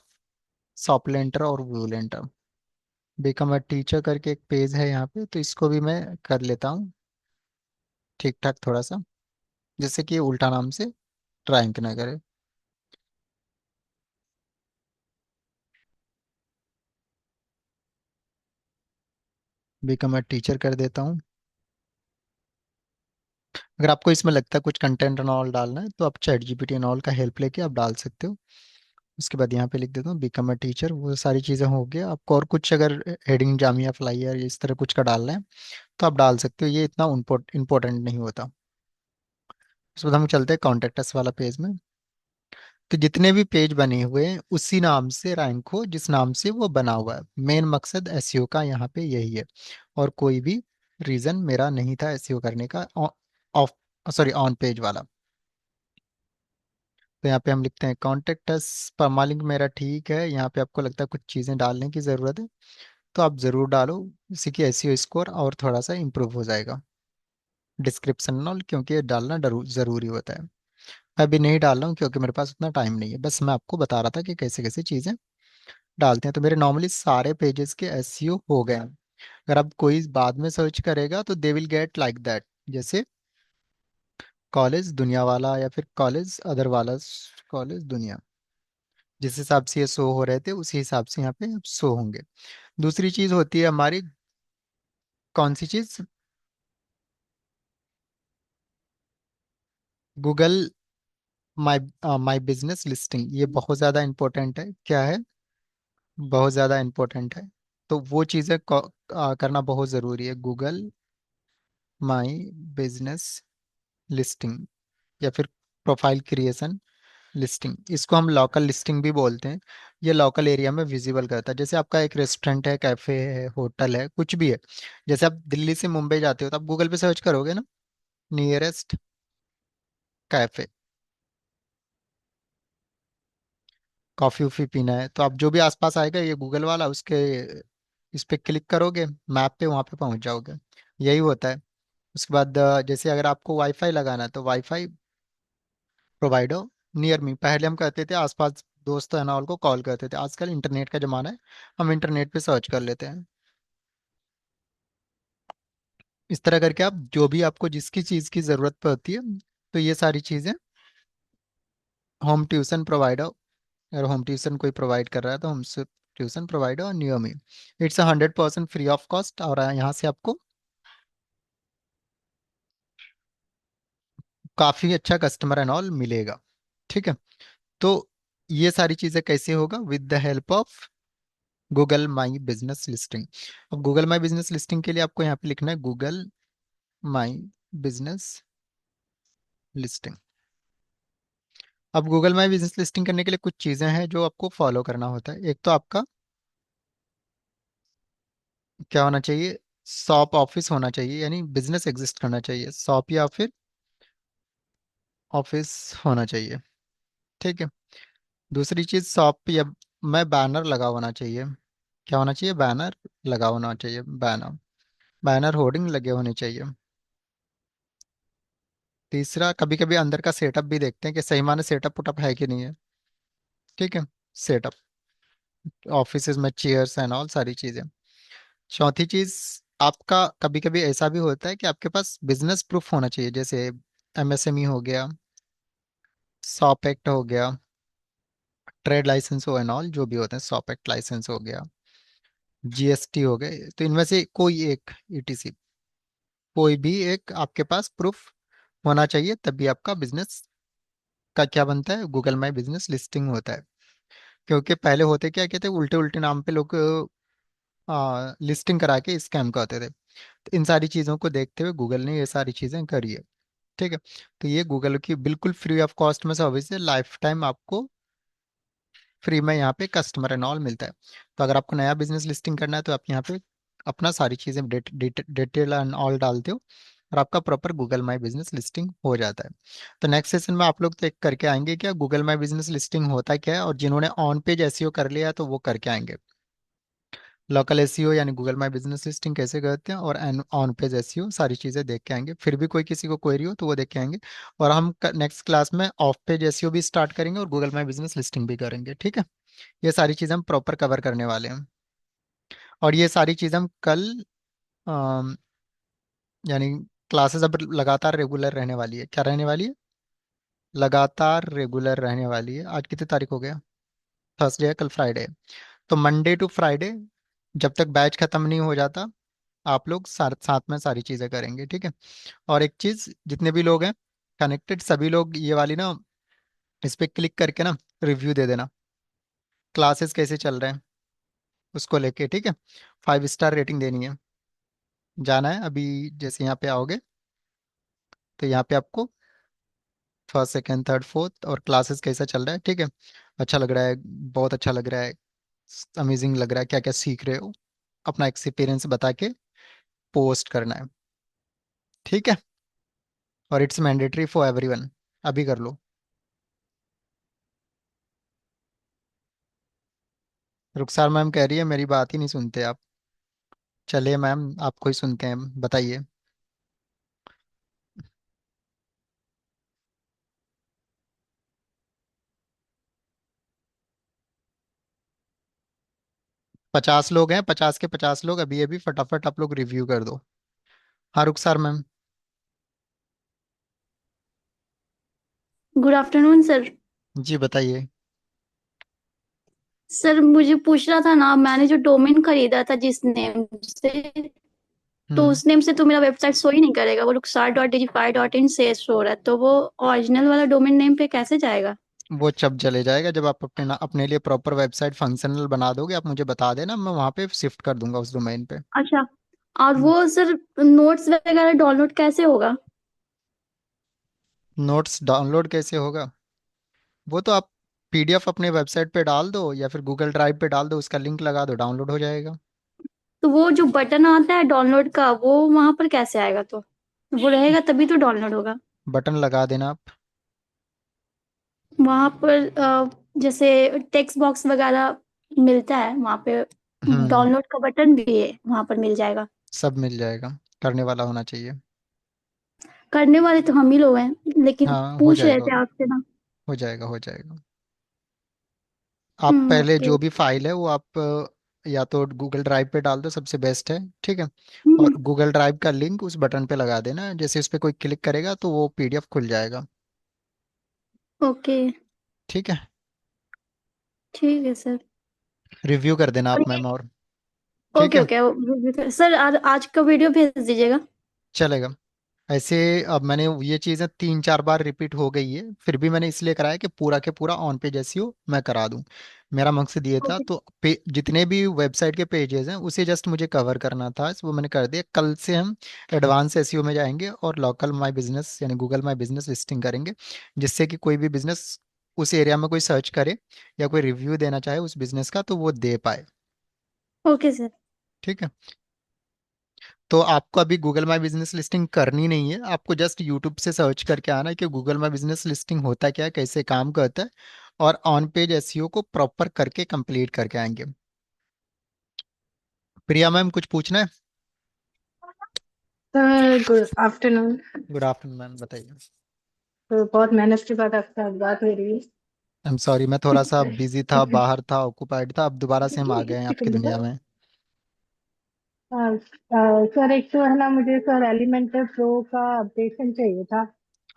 सॉपलेंटर और वूलेंटर। बिकम अ टीचर करके एक पेज है यहाँ पे, तो इसको भी मैं कर लेता हूँ ठीक ठाक थोड़ा सा, जिससे कि ये उल्टा नाम से रैंक ना करे। बिकम अ टीचर कर देता हूँ। अगर आपको इसमें लगता है कुछ कंटेंट एंड ऑल डालना है, तो आप चैट जीपीटी एंड ऑल का हेल्प लेके आप डाल सकते हो। उसके बाद यहाँ पे लिख देता हूँ बिकम अ टीचर, वो सारी चीज़ें हो गया। आपको और कुछ अगर हेडिंग जामिया फ्लाइयर इस तरह कुछ का डालना है तो आप डाल सकते हो, ये इतना इम्पोर्टेंट नहीं होता। उसके बाद हम चलते हैं कॉन्टेक्टस वाला पेज में। तो जितने भी पेज बने हुए हैं उसी नाम से रैंक हो जिस नाम से वो बना हुआ है। मेन मकसद एसईओ का यहाँ पे यही है, और कोई भी रीज़न मेरा नहीं था एसईओ करने का ऑफ, सॉरी ऑन पेज वाला। तो यहाँ पे हम लिखते हैं कॉन्टेक्ट अस, परमालिंक मेरा ठीक है। यहाँ पे आपको लगता है कुछ चीज़ें डालने की ज़रूरत है, तो आप ज़रूर डालो, इसी की एसईओ स्कोर और थोड़ा सा इम्प्रूव हो जाएगा। डिस्क्रिप्शन और, क्योंकि ये डालना ज़रूरी होता है। मैं अभी नहीं डाल रहा हूँ क्योंकि मेरे पास उतना टाइम नहीं है, बस मैं आपको बता रहा था कि कैसे कैसे चीज़ें डालते हैं। तो मेरे नॉर्मली सारे पेजेस के एसईओ हो गए हैं। अगर अब कोई बाद में सर्च करेगा तो they will get like that, जैसे कॉलेज दुनिया वाला या फिर कॉलेज अदर वाला, कॉलेज दुनिया, जिस हिसाब से ये शो हो रहे थे उसी हिसाब से यहाँ पे शो होंगे। दूसरी चीज होती है हमारी, कौन सी चीज, Google my my business listing, ये बहुत ज्यादा इंपॉर्टेंट है। क्या है, बहुत ज़्यादा इम्पोर्टेंट है। तो वो चीज़ें करना बहुत ज़रूरी है। गूगल माई बिजनेस लिस्टिंग या फिर प्रोफाइल क्रिएशन लिस्टिंग, इसको हम लोकल लिस्टिंग भी बोलते हैं। ये लोकल एरिया में विजिबल करता है। जैसे आपका एक रेस्टोरेंट है, कैफे है, होटल है, कुछ भी है। जैसे आप दिल्ली से मुंबई जाते हो तो आप गूगल पे सर्च करोगे ना, नियरेस्ट कैफे, कॉफी उफी पीना है, तो आप जो भी आसपास आएगा ये गूगल वाला, उसके इस पे क्लिक करोगे मैप पे, वहां पे पहुंच जाओगे। यही होता है। उसके बाद जैसे अगर आपको वाईफाई लगाना है तो वाईफाई प्रोवाइडर नियर मी, पहले हम कहते थे आसपास दोस्त है ना उनको कॉल करते थे, आजकल इंटरनेट का जमाना है, हम इंटरनेट पे सर्च कर लेते हैं। इस तरह करके आप जो भी आपको जिसकी चीज़ की ज़रूरत पड़ती है, तो ये सारी चीज़ें होम ट्यूशन प्रोवाइडर, अगर होम ट्यूशन कोई प्रोवाइड कर रहा है तो हम tuition provider near me, it's 100% free of cost, और यहाँ से आपको काफ़ी अच्छा कस्टमर एंड ऑल मिलेगा। ठीक है। तो ये सारी चीज़ें कैसे होगा, with the help of Google my business listing. अब गूगल माई बिजनेस लिस्टिंग के लिए आपको यहाँ पे लिखना है गूगल माई बिजनेस लिस्टिंग। अब गूगल माई बिजनेस लिस्टिंग करने के लिए कुछ चीज़ें हैं जो आपको फॉलो करना होता है। एक तो आपका क्या होना चाहिए, शॉप ऑफिस होना चाहिए, यानी बिजनेस एग्जिस्ट करना चाहिए, शॉप या फिर ऑफिस होना चाहिए। ठीक है। दूसरी चीज़, शॉप या में बैनर लगा होना चाहिए। क्या होना चाहिए, बैनर लगा होना चाहिए, बैनर बैनर होर्डिंग लगे होने चाहिए। तीसरा, कभी कभी अंदर का सेटअप भी देखते हैं कि सही माने सेटअप उटअप है कि नहीं है। ठीक है। सेटअप ऑफिस में चेयर्स एंड ऑल सारी चीजें। चौथी चीज, आपका कभी कभी ऐसा भी होता है कि आपके पास बिजनेस प्रूफ होना चाहिए, जैसे एमएसएमई हो गया, सॉप एक्ट हो गया, ट्रेड लाइसेंस हो एंड ऑल जो भी होते हैं, सॉप एक्ट लाइसेंस हो गया, जीएसटी हो गए, तो इनमें से कोई एक ईटीसी, कोई भी एक आपके पास प्रूफ होना चाहिए, तभी आपका बिजनेस का क्या बनता है, गूगल माई बिजनेस लिस्टिंग होता है। क्योंकि पहले होते क्या कहते, उल्टे उल्टे नाम पे लोग लिस्टिंग करा के स्कैम करते थे। तो इन सारी चीज़ों को देखते हुए गूगल ने ये सारी चीज़ें करी है। ठीक है। तो ये गूगल की बिल्कुल फ्री ऑफ कॉस्ट में सर्विस है, लाइफ टाइम आपको फ्री में यहाँ पे कस्टमर एंड ऑल मिलता है। तो अगर आपको नया बिजनेस लिस्टिंग करना है तो आप यहाँ पे अपना सारी चीज़ें डिटेल एंड ऑल डालते हो, और आपका proper Google my business listing हो जाता है। तो नेक्स्ट सेशन में आप लोग तो एक करके आएंगे क्या, गूगल माई बिजनेस लिस्टिंग होता क्या है, और जिन्होंने ऑन पेज एसईओ कर लिया है तो वो करके आएंगे। लोकल एसईओ यानी गूगल माई बिजनेस लिस्टिंग कैसे करते हैं, और ऑन पेज एसईओ सारी चीज़ें देख के आएंगे। फिर भी कोई किसी को क्वेरी हो तो वो देख के आएंगे। और हम नेक्स्ट क्लास में ऑफ पेज एसईओ भी स्टार्ट करेंगे और गूगल माई बिजनेस लिस्टिंग भी करेंगे। ठीक है। ये सारी चीज़ें हम प्रॉपर कवर करने वाले हैं। और ये सारी चीज़ें हम कल अम, यानी क्लासेस अब लगातार रेगुलर रहने वाली है। क्या रहने वाली है, लगातार रेगुलर रहने वाली है। आज कितनी तारीख हो गया, थर्सडे है, कल फ्राइडे है। तो मंडे टू फ्राइडे जब तक बैच खत्म नहीं हो जाता, आप लोग साथ साथ में सारी चीज़ें करेंगे। ठीक है। और एक चीज़, जितने भी लोग हैं कनेक्टेड, सभी लोग ये वाली ना, इस पे क्लिक करके ना रिव्यू दे देना, क्लासेस कैसे चल रहे हैं उसको लेके। ठीक है। 5 स्टार रेटिंग देनी है। जाना है अभी, जैसे यहाँ पे आओगे तो यहाँ पे आपको फर्स्ट सेकंड थर्ड फोर्थ और क्लासेस कैसा चल रहा है। ठीक है। अच्छा लग रहा है, बहुत अच्छा लग रहा है, अमेजिंग लग रहा है, क्या क्या सीख रहे हो, अपना एक्सपीरियंस बता के पोस्ट करना है। ठीक है। और इट्स मैंडेटरी फॉर एवरीवन, अभी कर लो। रुखसार मैम कह रही है मेरी बात ही नहीं सुनते आप। चलिए मैम, आपको ही सुनते हैं, बताइए। 50 लोग हैं, 50 के 50 लोग, अभी अभी फटाफट आप लोग रिव्यू कर दो। हाँ Rukhsar ma'am. Good afternoon sir. जी बताइए। सर मुझे पूछना था ना, मैंने जो डोमेन खरीदा था जिस नेम से, तो हम्म। उस नेम से तो मेरा वेबसाइट शो ही नहीं करेगा। वो रुखसार.digify.in से शो हो रहा है, तो वो ओरिजिनल वाला डोमेन नेम पे कैसे जाएगा? वो जब चले जाएगा, जब आप अपने लिए प्रॉपर वेबसाइट फंक्शनल बना दोगे, आप मुझे बता देना, मैं वहाँ पे शिफ्ट कर दूंगा उस डोमेन पे। अच्छा, और वो सर नोट्स वगैरह डाउनलोड कैसे होगा? नोट्स डाउनलोड कैसे होगा? वो तो आप पीडीएफ अपने वेबसाइट पे डाल दो या फिर गूगल ड्राइव पे डाल दो, उसका लिंक लगा दो, डाउनलोड हो जाएगा। तो वो जो बटन आता है डाउनलोड का, वो वहां पर कैसे आएगा? तो वो रहेगा तभी तो डाउनलोड होगा। बटन लगा देना आप। वहां पर जैसे टेक्स्ट बॉक्स वगैरह मिलता है वहां पे, हम्म। डाउनलोड का बटन भी है वहां पर मिल जाएगा। सब मिल जाएगा, करने वाला होना चाहिए। करने वाले तो हम ही लोग हैं, लेकिन हाँ हो पूछ रहे जाएगा, थे आपसे ना। हो जाएगा, हो जाएगा। आप पहले ओके। जो भी फाइल है वो आप या तो गूगल ड्राइव पे डाल दो, सबसे बेस्ट है, ठीक है। और हम्म। गूगल ड्राइव का लिंक उस बटन पे लगा देना, जैसे उस पर कोई क्लिक करेगा तो वो पीडीएफ खुल जाएगा। ओके। ठीक है। ठीक है सर। रिव्यू कर देना और आप ये, मैम, और ठीक ओके है, ओके सर, आज का वीडियो भेज दीजिएगा। चलेगा। ऐसे अब मैंने ये चीज़ें 3 4 बार रिपीट हो गई है, फिर भी मैंने इसलिए कराया कि पूरा के पूरा ऑन पेज एसईओ मैं करा दूं। मेरा मकसद ये था, ओके। तो जितने भी वेबसाइट के पेजेस हैं उसे जस्ट मुझे कवर करना था, वो मैंने कर दिया। कल से हम एडवांस एसईओ में जाएंगे और लोकल माई बिजनेस यानी गूगल माई बिजनेस लिस्टिंग करेंगे, जिससे कि कोई भी बिजनेस उस एरिया में कोई सर्च करे या कोई रिव्यू देना चाहे उस बिजनेस का, तो वो दे पाए। Okay sir. ठीक है। तो आपको अभी गूगल माई बिजनेस लिस्टिंग करनी नहीं है, आपको जस्ट यूट्यूब से सर्च करके आना है कि गूगल माई बिजनेस लिस्टिंग होता क्या है, कैसे काम करता है, और ऑन पेज एसईओ को प्रॉपर करके कंप्लीट करके आएंगे। प्रिया मैम, कुछ पूछना है? Sir good afternoon. Good afternoon ma'am, बताइए। तो बहुत मेहनत के बाद आपसे आज बात हो रही है। आई एम सॉरी, मैं थोड़ा सा बिजी था, बाहर था, ऑक्यूपाइड था, अब दोबारा से हम आ गए हैं आपकी दुनिया में। सर एक तो है ना, मुझे सर एलिमेंटर प्रो का अपडेशन चाहिए था।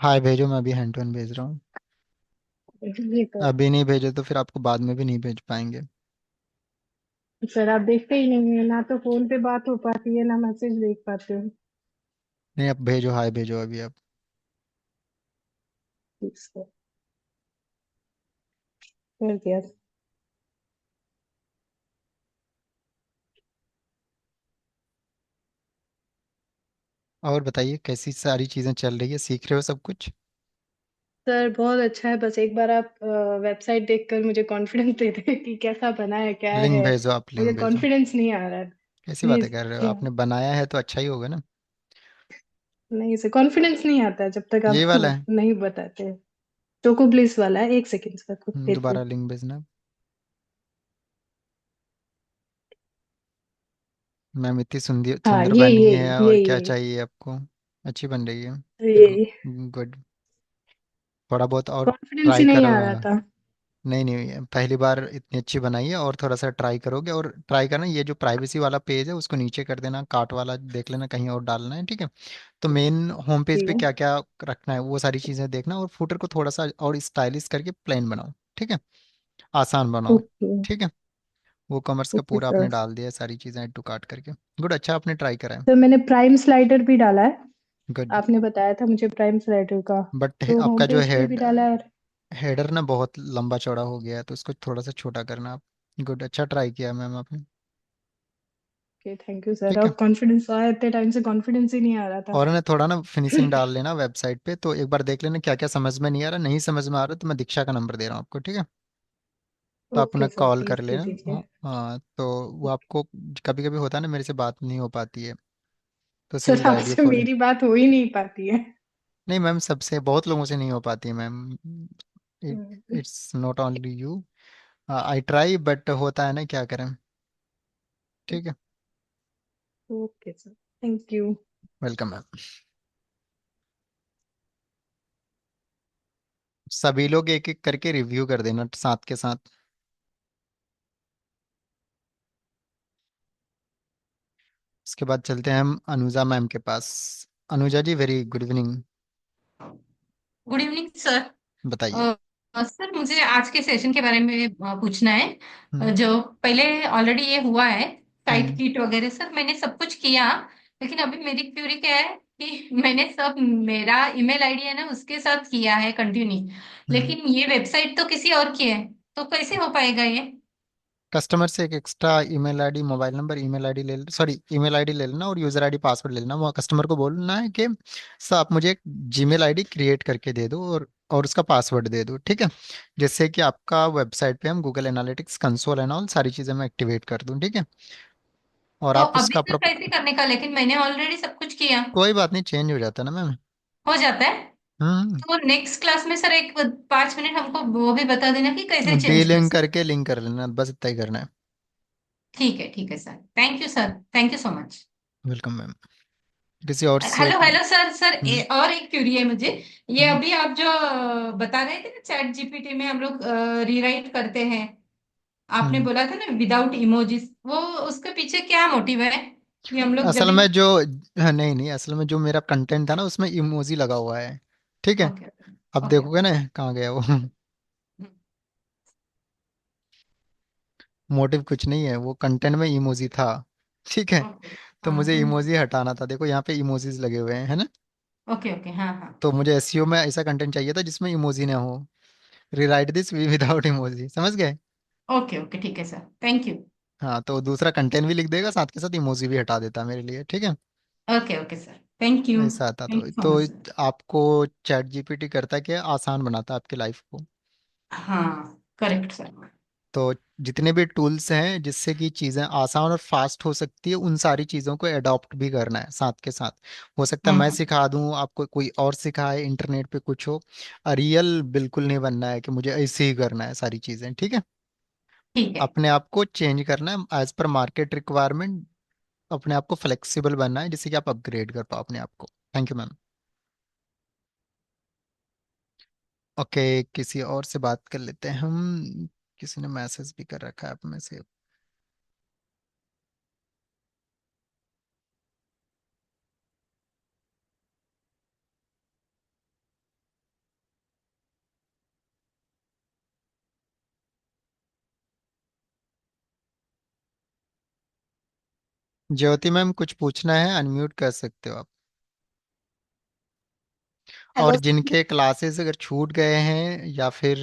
हाय भेजो, मैं अभी हैंड टू हैंड भेज रहा हूँ। जी सर। अभी नहीं भेजो तो फिर आपको बाद में भी नहीं भेज पाएंगे। सर आप देखते ही नहीं है ना, तो फोन पे बात हो पाती है ना मैसेज देख पाते हो। नहीं, अब भेजो, हाय भेजो अभी आप। ठीक सर, कर दिया। और बताइए, कैसी सारी चीज़ें चल रही है, सीख रहे हो सब कुछ? सर बहुत अच्छा है, बस एक बार आप वेबसाइट देखकर मुझे कॉन्फिडेंस दे दें कि कैसा बना है क्या लिंक है। भेजो, आप मुझे लिंक भेजो। कॉन्फिडेंस नहीं आ रहा है। कैसी बातें प्लीज। कर रहे हो, आपने बनाया है तो अच्छा ही होगा ना। नहीं सर, कॉन्फिडेंस नहीं आता है जब तक यही आप वाला है। नहीं बताते। चोको ब्लिस वाला है, एक सेकंड सर कुछ देती दोबारा हूँ। लिंक भेजना। मैम इतनी सुंदर हाँ सुंदर ये बनी ये है, ये और क्या ये चाहिए आपको? अच्छी बन रही है। ये गुड। थोड़ा बहुत और कॉन्फिडेंस ही ट्राई नहीं करो। आ रहा था। नहीं नहीं, पहली बार इतनी अच्छी बनाई है, और थोड़ा सा ट्राई करोगे, और ट्राई करना, ये जो प्राइवेसी वाला पेज है उसको नीचे कर देना, कार्ट वाला देख लेना कहीं और डालना है, ठीक है। तो मेन होम पेज ठीक पे है। क्या क्या रखना है वो सारी चीज़ें देखना, और फुटर को थोड़ा सा और स्टाइलिश करके प्लेन बनाओ, ठीक है। आसान बनाओ, ओके। ठीक है। वो कॉमर्स का ओके पूरा आपने सर। डाल दिया है, सारी चीज़ें ऐड टू कार्ट करके। गुड, अच्छा आपने ट्राई करा है। तो मैंने प्राइम स्लाइडर भी डाला है। गुड। आपने बताया था मुझे प्राइम स्लाइडर का। बट तो होम आपका जो पेज पे भी हेड डाला है। हेडर ना बहुत लंबा चौड़ा हो गया है, तो उसको थोड़ा सा छोटा करना आप। गुड, अच्छा ट्राई किया मैम आपने। ओके थैंक यू सर, ठीक है। अब कॉन्फिडेंस आया, इतने टाइम से कॉन्फिडेंस ही नहीं आ रहा था। और ना थोड़ा ना फिनिशिंग डाल लेना वेबसाइट पे, तो एक बार देख लेना क्या क्या समझ में नहीं आ रहा, नहीं समझ में आ रहा तो मैं दीक्षा का नंबर दे रहा हूँ आपको, ठीक है। तो आप ओके उन्हें सर कॉल कर प्लीज दे लेना। दीजिए। हाँ हाँ, तो वो आपको कभी कभी होता है ना, मेरे से बात नहीं हो पाती है, तो इसीलिए सर गाइड ये आपसे फॉलो। मेरी बात हो ही नहीं पाती है। नहीं मैम, सबसे बहुत लोगों से नहीं हो पाती है ma'am. Hmm. It's not only you. I try, but होता है ना, क्या करें। ठीक है। Okay sir, thank you. Welcome ma'am. सभी लोग एक एक करके रिव्यू कर देना साथ के साथ। उसके बाद चलते हैं हम अनुजा मैम के पास। Anuja ji, very good evening. Good evening sir. बताइए। सर मुझे आज के सेशन के बारे में पूछना है। हम्म। जो पहले ऑलरेडी ये हुआ है साइट हम्म। किट वगैरह, सर मैंने सब कुछ किया, लेकिन अभी मेरी क्यूरी क्या है, कि मैंने सब, मेरा ईमेल आईडी है ना उसके साथ किया है कंटिन्यू, हम्म। लेकिन ये वेबसाइट तो किसी और की है, तो कैसे हो पाएगा ये? कस्टमर से एक extra email ID, mobile number, email ID ले, सॉरी ईमेल आईडी ले लेना और यूजर आईडी पासवर्ड ले लेना। वो कस्टमर को बोलना है कि सर आप मुझे एक जीमेल आईडी क्रिएट करके दे दो और उसका पासवर्ड दे दो, ठीक है। जिससे कि आपका वेबसाइट पे हम Google analytics console and all सारी चीज़ें मैं एक्टिवेट कर दूं, ठीक है। और तो आप अभी उसका सर कैसे करने का? लेकिन मैंने ऑलरेडी सब कुछ किया। कोई बात नहीं, चेंज हो जाता है ना मैम। हो जाता है? हम्म। तो नेक्स्ट क्लास में सर एक 5 मिनट हमको वो भी बता देना कि कैसे डी चेंज कर लिंक सकते। करके लिंक कर लेना, बस इतना ही करना है। ठीक है sir, thank you sir, thank you so much. Welcome ma'am. किसी और से हेलो हेलो सर, हम्म। और एक क्यूरी है मुझे। ये हम्म। अभी आप जो बता रहे थे ना, चैट जीपीटी में हम लोग रीराइट करते हैं, आपने हम्म। बोला था ना विदाउट इमोजीज, वो उसके पीछे क्या मोटिव है कि हम लोग जब असल भी। में जो हाँ, नहीं नहीं, असल में जो मेरा कंटेंट था ना उसमें इमोजी लगा हुआ है, ठीक है। ओके अब ओके देखोगे ना कहाँ गया वो। ओके मोटिव कुछ नहीं है, वो कंटेंट में इमोजी था, ठीक है। ओके। तो हाँ मुझे इमोजी हटाना था, देखो यहाँ पे इमोजीज लगे हुए हैं, है ना। ओके ओके, हाँ हाँ। तो मुझे एसईओ में ऐसा कंटेंट चाहिए था जिसमें इमोजी ना हो। रीराइट दिस विदाउट इमोजी, समझ गए। ओके ओके, ठीक है सर, थैंक यू। हाँ, तो दूसरा कंटेंट भी लिख देगा साथ के साथ इमोजी भी हटा देता मेरे लिए, ठीक है। Okay okay sir, thank you, ऐसा आता थैंक यू सो तो मच सर। आपको चैट जीपीटी करता क्या, आसान बनाता है आपकी लाइफ को। हाँ करेक्ट सर। तो जितने भी टूल्स हैं जिससे कि चीज़ें आसान और फास्ट हो सकती है, उन सारी चीज़ों को अडॉप्ट भी करना है साथ के साथ। हो सकता है मैं हम्म, सिखा दूं आपको, कोई और सिखाए, इंटरनेट पे कुछ हो। रियल बिल्कुल नहीं बनना है कि मुझे ऐसे ही करना है सारी चीज़ें, ठीक है। ठीक है। अपने आप को चेंज करना है एज पर मार्केट रिक्वायरमेंट। अपने आप को फ्लेक्सिबल बनना है जिससे कि आप अपग्रेड कर पाओ अपने आप को। Thank you ma'am. ओके, किसी और से बात कर लेते हैं हम। किसी ने मैसेज भी कर रखा है आप में से। ज्योति मैम कुछ पूछना है, अनम्यूट कर सकते हो आप। और हेलो। जिनके क्लासेस अगर छूट गए हैं या फिर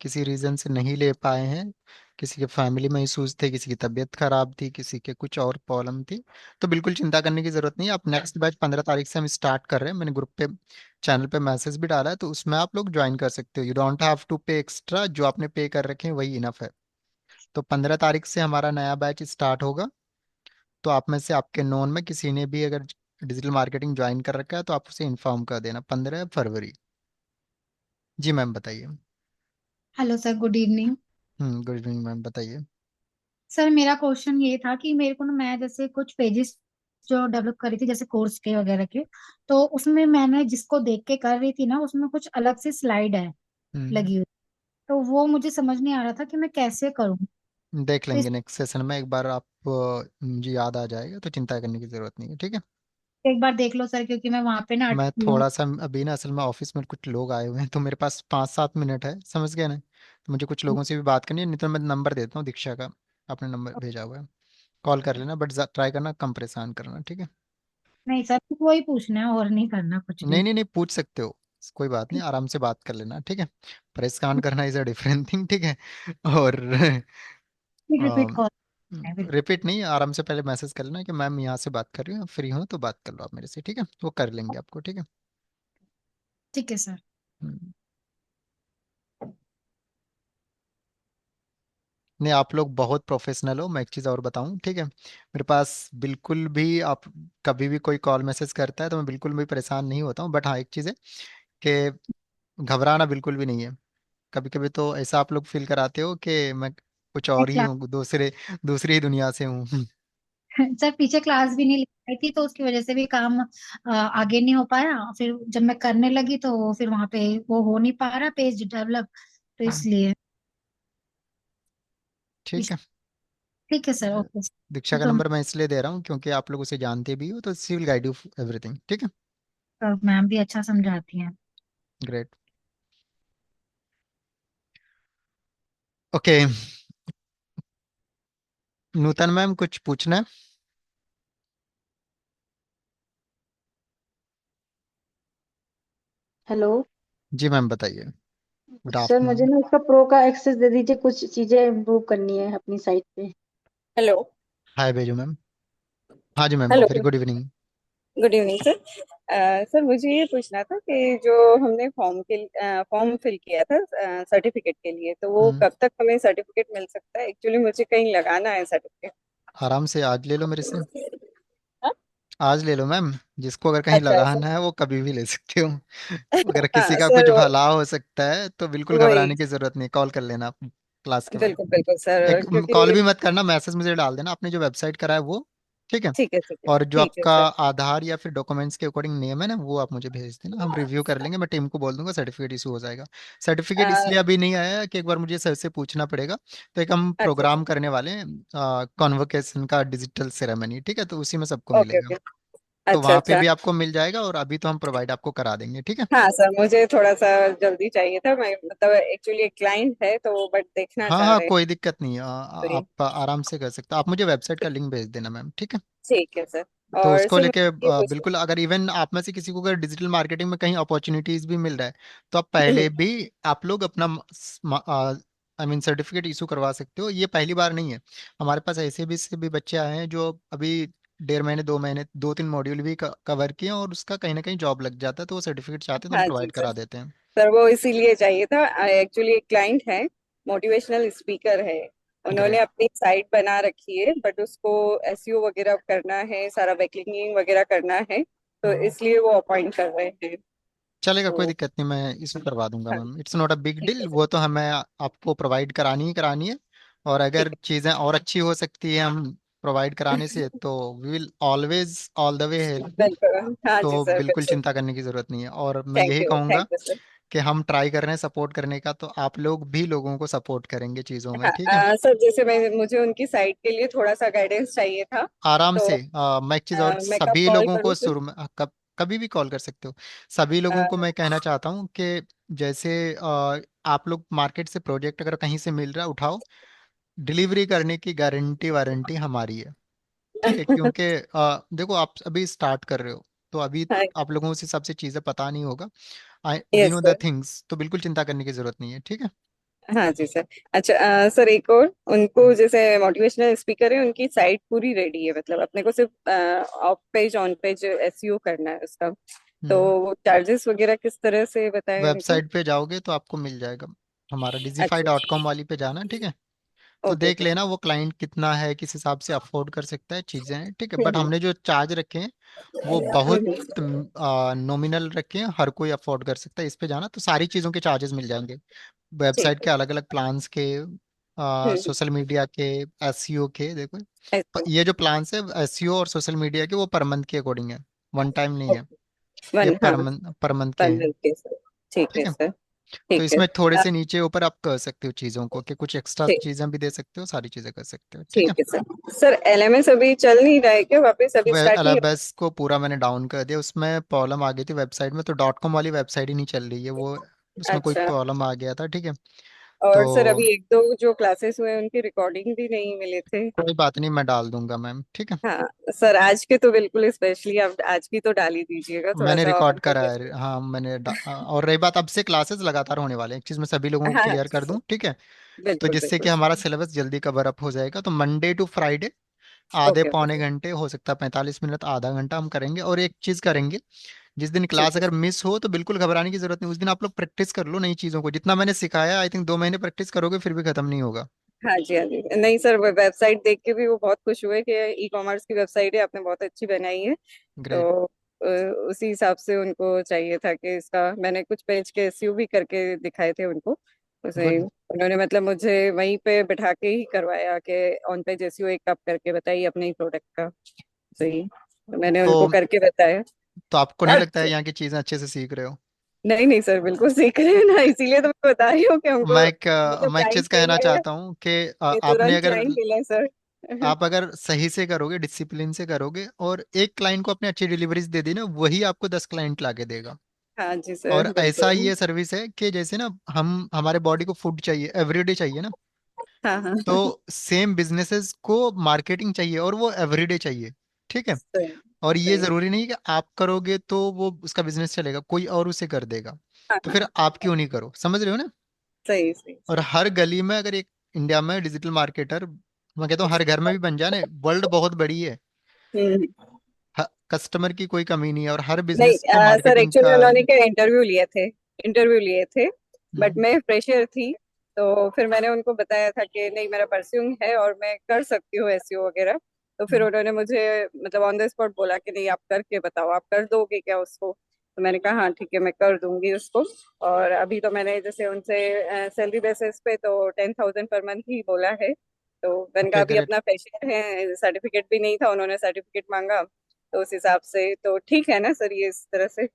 किसी रीजन से नहीं ले पाए हैं, किसी के फैमिली में इश्यूज थे, किसी की तबीयत खराब थी, किसी के कुछ और प्रॉब्लम थी, तो बिल्कुल चिंता करने की जरूरत नहीं है। अब नेक्स्ट बैच 15 तारीख से हम स्टार्ट कर रहे हैं। मैंने ग्रुप पे, चैनल पे मैसेज भी डाला है, तो उसमें आप लोग ज्वाइन कर सकते हो। यू डोंट हैव टू पे एक्स्ट्रा, जो आपने पे कर रखे हैं वही इनफ है। तो 15 तारीख से हमारा नया बैच स्टार्ट होगा। तो आप में से आपके नोन में किसी ने भी अगर डिजिटल मार्केटिंग ज्वाइन कर रखा है तो आप उसे इन्फॉर्म कर देना, 15 फरवरी। जी मैम बताइए। Hello sir, good evening. Good evening ma'am, बताइए। सर मेरा क्वेश्चन ये था कि मेरे को ना, मैं जैसे कुछ पेजेस जो डेवलप करी थी जैसे कोर्स के वगैरह के, तो उसमें मैंने जिसको देख के कर रही थी ना, उसमें कुछ अलग से स्लाइड है हम्म। लगी हुई। तो वो मुझे समझ नहीं आ रहा था कि मैं कैसे करूँ। देख तो इस लेंगे नेक्स्ट सेशन में, एक बार आप मुझे याद आ जाएगा, तो चिंता करने की जरूरत नहीं है, ठीक है। एक बार देख लो सर, क्योंकि मैं वहां पे ना मैं अटकी हूँ। थोड़ा सा अभी ना असल में ऑफिस में कुछ लोग आए हुए हैं, तो मेरे पास 5-7 मिनट है, समझ गए ना। तो मुझे कुछ लोगों से भी बात करनी है, नहीं तो मैं नंबर देता हूँ दीक्षा का। आपने नंबर भेजा हुआ है, कॉल कर लेना, बट ट्राई करना कम परेशान करना, ठीक है। नहीं सर, वो ही पूछना है और नहीं करना कुछ नहीं भी। नहीं नहीं, पूछ सकते हो, कोई बात नहीं, आराम से बात कर लेना, ठीक है। परेशान करना इज अ डिफरेंट थिंग, ठीक है। और रिपीट कॉल है बिल्कुल। रिपीट नहीं, आराम से पहले मैसेज कर लेना कि मैम यहाँ से बात कर रही हूँ, फ्री हूँ तो बात कर लो आप मेरे से, ठीक है। वो कर लेंगे आपको, ठीक है। ठीक है सर। हम्म, नहीं, आप लोग बहुत प्रोफेशनल हो। मैं एक चीज़ और बताऊं, ठीक है। मेरे पास बिल्कुल भी आप कभी भी कोई कॉल मैसेज करता है तो मैं बिल्कुल भी परेशान नहीं होता हूँ, बट हाँ एक चीज़ है कि घबराना बिल्कुल भी नहीं है। कभी कभी तो ऐसा आप लोग फील कराते हो कि मैं कुछ मैं और ही क्लास हूँ, दूसरे दूसरी ही दुनिया से हूँ। सर पीछे क्लास भी नहीं लगाई थी, तो उसकी वजह से भी काम आगे नहीं हो पाया। फिर जब मैं करने लगी तो फिर वहां पे वो हो नहीं पा रहा पेज डेवलप, तो इसलिए। ठीक है। ठीक है सर, अ, ओके। दीक्षा का तो नंबर मैं इसलिए दे रहा हूँ क्योंकि आप लोग उसे जानते भी हो, तो she will guide you everything, ठीक है। मैम भी अच्छा समझाती हैं। ग्रेट। ओके। नूतन मैम कुछ पूछना है। हेलो। जी मैम बताइए। गुड सर मुझे आफ्टरनून। ना उसका प्रो का एक्सेस दे दीजिए, कुछ चीजें इम्प्रूव करनी है अपनी साइट पे। हेलो। हाय भेजो मैम। हाँ जी ma'am, hello. Very good evening. Good evening sir. Sir मुझे ये पूछना था कि जो हमने फॉर्म फिल किया था सर्टिफिकेट के लिए, तो वो हम्म। कब तक हमें सर्टिफिकेट मिल सकता है? एक्चुअली मुझे कहीं लगाना है सर्टिफिकेट। आराम से आज ले लो मेरे से। हाँ? आज ले लो मैम। जिसको अगर कहीं अच्छा सर। लगाना है वो कभी भी ले सकते हो। अगर किसी हाँ का कुछ सर, भला हो सकता है तो बिल्कुल वही। घबराने की जरूरत नहीं, कॉल कर लेना आप क्लास के बाद। बिल्कुल बिल्कुल सर, एक कॉल क्योंकि भी मत करना, मैसेज मुझे डाल देना आपने जो वेबसाइट करा है वो। ठीक है। ठीक है, ठीक है, और जो ठीक है आपका सर। आधार या फिर डॉक्यूमेंट्स के अकॉर्डिंग नेम है ना, वो आप मुझे भेज देना, हम रिव्यू कर लेंगे। मैं टीम को बोल दूंगा, सर्टिफिकेट इशू हो जाएगा। सर्टिफिकेट अ, इसलिए अभी नहीं आया है कि एक बार मुझे सर से पूछना पड़ेगा। तो एक हम अच्छा प्रोग्राम सर। करने वाले हैं कॉन्वोकेशन का, डिजिटल सेरेमनी, ठीक है, तो उसी में सबको ओके मिलेगा। ओके। तो अच्छा वहां पे अच्छा। भी आपको मिल जाएगा, और अभी तो हम प्रोवाइड आपको करा देंगे, ठीक है। हाँ सर, मुझे थोड़ा सा जल्दी चाहिए था। मैं मतलब एक्चुअली एक क्लाइंट है, तो बट देखना हाँ चाह हाँ, रहे हैं। कोई दिक्कत नहीं है। तो ये आप आराम से कर सकते हो। आप मुझे वेबसाइट का लिंक भेज देना मैम, ठीक है। ठीक है सर। तो और उसको सर लेके मुझे ये पूछना। बिल्कुल, अगर इवन आप में से किसी को अगर डिजिटल मार्केटिंग में कहीं अपॉर्चुनिटीज भी मिल रहा है, तो आप पहले भी आप लोग अपना आई मीन सर्टिफिकेट इशू करवा सकते हो। ये पहली बार नहीं है। हमारे पास ऐसे भी से भी बच्चे आए हैं जो अभी 1.5 महीने 2 महीने 2-3 मॉड्यूल भी कवर किए हैं, और उसका कहीं ना कहीं जॉब लग जाता है, तो वो सर्टिफिकेट चाहते हैं तो हम हाँ जी प्रोवाइड सर। करा देते हैं। सर वो इसीलिए चाहिए था। एक्चुअली एक क्लाइंट है, मोटिवेशनल स्पीकर है। उन्होंने ग्रेट। अपनी साइट बना रखी है, बट उसको एसईओ वगैरह करना है, सारा बैकलिंकिंग वगैरह करना है, तो इसलिए वो अपॉइंट कर रहे हैं। चलेगा, कोई तो दिक्कत नहीं, मैं इशू करवा दूंगा हाँ, ma'am, it's not a big ठीक डील। है सर। वो तो हमें आपको प्रोवाइड करानी ही करानी है। और ठीक अगर है। चीज़ें और अच्छी हो सकती है हम प्रोवाइड कराने से, तो we will always all the way help you. बिल्कुल, हाँ जी तो सर, बिल्कुल बिल्कुल। चिंता करने की ज़रूरत नहीं है, और मैं थैंक यही यू, कहूँगा थैंक यू सर। कि हम ट्राई कर रहे हैं सपोर्ट करने का, तो आप लोग भी लोगों को सपोर्ट करेंगे चीज़ों में, हाँ ठीक है। सर, जैसे मुझे उनकी साइट के लिए थोड़ा सा गाइडेंस चाहिए था। आराम तो से मैं एक चीज़ और, मैं कब सभी कॉल लोगों करूँ को सर? शुरू में कभी भी कॉल कर सकते हो। सभी लोगों को मैं कहना चाहता हूँ कि जैसे आप लोग मार्केट से प्रोजेक्ट अगर कहीं से मिल रहा है, उठाओ। डिलीवरी करने की गारंटी वारंटी हमारी है, ठीक है, क्योंकि देखो आप अभी स्टार्ट कर रहे हो, तो अभी हाँ। आप लोगों को उस हिसाब से चीज़ें पता नहीं होगा। I we yes no the sir. Things, तो बिल्कुल चिंता करने की जरूरत नहीं है, ठीक है। हाँ जी सर। अच्छा सर, एक और, उनको जैसे मोटिवेशनल स्पीकर है, उनकी साइट पूरी रेडी है, मतलब अपने को सिर्फ of page on page SEO करना है उसका। हम्म। तो चार्जेस वगैरह किस तरह से बताएं उनको? वेबसाइट पे जाओगे तो आपको मिल जाएगा। हमारा अच्छा। digify.com वाली पे जाना, ठीक है। तो ओके देख ओके। लेना वो क्लाइंट कितना है, किस हिसाब से अफोर्ड कर सकता है, चीज़ें हैं, ठीक है। बट हम्म हमने जो चार्ज रखे हैं वो बहुत नॉमिनल रखे हैं, हर कोई अफोर्ड कर सकता है। इस पे जाना तो सारी चीज़ों के चार्जेस मिल जाएंगे। ठीक वेबसाइट है। के अलग अलग प्लान्स के, हम्म। सोशल मीडिया के, एसईओ के, देखो अच्छा। ये जो प्लान्स है एसईओ और सोशल मीडिया के, वो पर मंथ के अकॉर्डिंग है, वन टाइम नहीं है। ओके। ये वन, हाँ। पर मंथ के वन हैं, मिनट के सर। ठीक ठीक है है। सर। तो ठीक है। इसमें थोड़े अ, से नीचे ऊपर आप कर सकते हो चीज़ों को, कि कुछ एक्स्ट्रा ठीक। चीज़ें भी दे सकते हो, सारी चीज़ें कर सकते हो, ठीक ठीक है। है सर। सर एलएमएस अभी चल नहीं रहा है क्या? वापस अभी वह स्टार्ट नहीं हुआ? एलएबएस को पूरा मैंने डाउन कर दिया, उसमें प्रॉब्लम आ गई थी वेबसाइट में, तो डॉट कॉम वाली वेबसाइट ही नहीं चल रही है वो। उसमें कोई अच्छा। प्रॉब्लम आ गया था, ठीक है। तो और सर अभी एक दो जो क्लासेस हुए उनकी रिकॉर्डिंग भी नहीं मिले थे। कोई बात नहीं, मैं डाल दूंगा मैम, ठीक है। हाँ सर, आज के तो बिल्कुल स्पेशली आप आज की तो डाल ही दीजिएगा थोड़ा मैंने सा और रिकॉर्ड करा बढ़िया है, से। हाँ और रही बात, अब से क्लासेस लगातार होने वाले हैं, एक चीज़ मैं सभी लोगों को हाँ क्लियर कर सर, दूं, ठीक है। तो बिल्कुल जिससे कि बिल्कुल हमारा सर। सिलेबस जल्दी कवर अप हो जाएगा, तो मंडे टू फ्राइडे आधे ओके ओके पौने सर। घंटे, हो सकता है 45 मिनट, आधा घंटा हम करेंगे। और एक चीज़ करेंगे, जिस दिन ठीक क्लास है अगर सर। मिस हो तो बिल्कुल घबराने की जरूरत नहीं, उस दिन आप लोग प्रैक्टिस कर लो नई चीज़ों को, जितना मैंने सिखाया आई थिंक 2 महीने प्रैक्टिस करोगे फिर भी खत्म नहीं होगा। हाँ जी, हाँ जी। नहीं सर, वेबसाइट देख के भी वो बहुत खुश हुए कि ई कॉमर्स की वेबसाइट है, आपने बहुत अच्छी बनाई है। ग्रेट। तो अ, उसी हिसाब से उनको चाहिए था कि इसका मैंने कुछ पेज के एसईओ भी करके दिखाए थे उनको। उसे गुड। उन्होंने मतलब मुझे वहीं पे बैठा के ही करवाया कि ऑन पेज एसईओ एक आप करके बताइए अपने ही प्रोडक्ट का। सही, तो मैंने तो उनको करके बताया। तो आपको नहीं लगता है अच्छा। यहाँ की चीज़ें अच्छे से सीख रहे हो? नहीं नहीं सर, बिल्कुल सीख रहे हैं ना, इसीलिए तो मैं बता रही हूँ कि हमको मतलब मैं एक क्लाइंट चीज़ कहना चाहिए है, चाहता हूँ कि ये आपने तुरंत अगर क्लाइंट मिले सर। आप अगर सही से करोगे, डिसिप्लिन से करोगे, और एक क्लाइंट को अपने अच्छी डिलीवरीज दे दी ना, वही आपको 10 क्लाइंट ला के देगा। हाँ जी और सर, ऐसा बिल्कुल। ये सर्विस है कि जैसे ना हम हमारे बॉडी को फूड चाहिए, एवरीडे चाहिए ना, हाँ हाँ। तो सेम बिजनेसेस को मार्केटिंग चाहिए, और वो एवरीडे चाहिए, ठीक है। सही। और ये सही। जरूरी नहीं कि आप करोगे तो वो उसका बिजनेस चलेगा, कोई और उसे कर देगा। हाँ तो हाँ। फिर आप क्यों नहीं करो, समझ रहे हो ना। सही सही और सही। हर गली में अगर एक इंडिया में डिजिटल मार्केटर, मैं कहता हूँ हर घर में भी बन जाए ना, वर्ल्ड बहुत बड़ी है। हम्म। कस्टमर की कोई कमी नहीं है, और हर नहीं बिजनेस को सर, मार्केटिंग एक्चुअली का। उन्होंने क्या इंटरव्यू लिए थे, बट हम्म, मैं फ्रेशर थी। तो फिर मैंने उनको बताया था कि नहीं, मेरा परस्यूम है और मैं कर सकती हूँ एसईओ वगैरह। तो फिर हम्म, उन्होंने मुझे मतलब ऑन द स्पॉट बोला कि नहीं, आप करके बताओ, आप कर दोगे क्या उसको। तो मैंने कहा हाँ ठीक है, मैं कर दूंगी उसको। और अभी तो मैंने जैसे उनसे सैलरी बेसिस पे तो 10,000 पर मंथ ही बोला है। तो मैंने कहा ओके अभी ग्रेट। अपना फ्रेशर है, सर्टिफिकेट भी नहीं था, उन्होंने सर्टिफिकेट मांगा। तो उस हिसाब से तो ठीक है ना सर, ये इस तरह से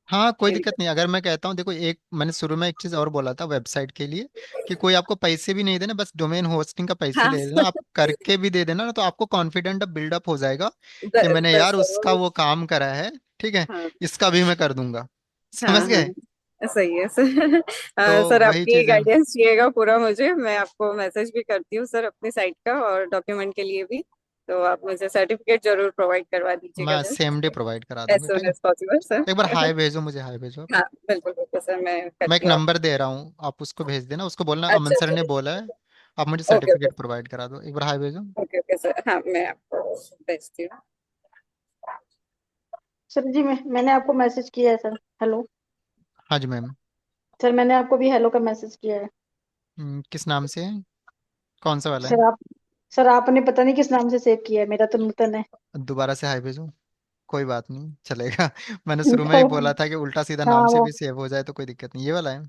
हाँ कोई कोई दिक्कत दिक्कत नहीं, अगर मैं कहता हूँ देखो, एक मैंने शुरू में एक चीज और बोला था वेबसाइट के लिए, कि कोई आपको पैसे भी नहीं देना, बस डोमेन होस्टिंग का पैसे हाँ। ले लेना, आप करके भी दे देना ना, तो आपको कॉन्फिडेंट अब बिल्डअप हो जाएगा कि बस मैंने बस यार सर उसका वो काम करा है, ठीक है, हाँ इसका भी मैं कर दूंगा। समझ हाँ गए। हाँ, सही है सर। तो सर वही आपकी चीज है। गाइडेंस चाहिएगा पूरा मुझे, मैं आपको मैसेज भी करती हूँ सर अपनी साइट का और डॉक्यूमेंट के लिए भी। तो आप मुझे सर्टिफिकेट जरूर प्रोवाइड करवा दीजिएगा मैं जस्ट, सेम डे प्रोवाइड करा एज दूंगा, ठीक सुन है। एज पॉसिबल एक बार सर। हाय भेजो, मुझे हाय भेजो। हाँ बिल्कुल बिल्कुल सर, मैं मैं एक करती हूँ नंबर आपको। दे रहा हूँ, आप उसको भेज देना, उसको बोलना अमन अच्छा सर अच्छा ने अच्छा। बोला है, आप मुझे ओके ओके। सर्टिफिकेट प्रोवाइड करा दो, एक बार हाय भेजो। ओके ओके सर, हाँ मैं आपको भेजती हूँ। सर जी मैंने आपको मैसेज किया है सर। हेलो। हाँ जी मैम। सर मैंने आपको भी हेलो का मैसेज किया है। किस नाम से है, कौन सा वाला है। सर आप सर आपने पता नहीं किस नाम से सेव किया है, मेरा तो नूतन है। दोबारा से हाय भेजो, कोई बात नहीं चलेगा। मैंने शुरू में ही तो बोला था कि उल्टा सीधा नाम हाँ से वो। भी सेव हो जाए तो कोई दिक्कत नहीं, ये वाला है।